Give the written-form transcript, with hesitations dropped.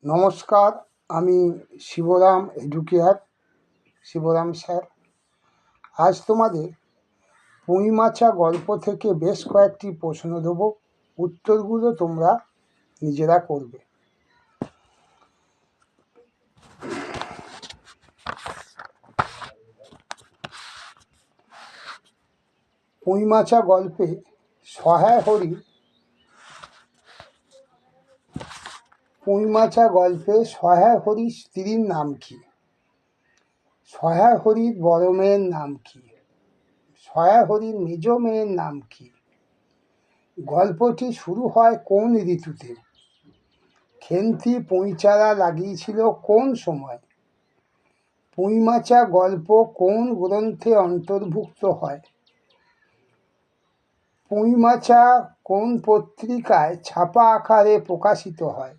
নমস্কার, আমি Shibram educare, Shibram sir. আজ তোমাদের পুঁইমাছা গল্প থেকে বেশ কয়েকটি প্রশ্ন দেব, উত্তরগুলো তোমরা নিজেরা করবে। পুঁইমাছা গল্পে সহায় হরির স্ত্রীর নাম কি? সহায় হরির বড় মেয়ের নাম কি? সহায় হরির মেজ মেয়ের নাম কি? গল্পটি শুরু হয় কোন ঋতুতে? খেন্তি পুঁইচারা লাগিয়েছিল কোন সময়? পুঁইমাছা গল্প কোন গ্রন্থে অন্তর্ভুক্ত হয়? পুঁইমাছা কোন পত্রিকায় ছাপা আকারে প্রকাশিত হয়?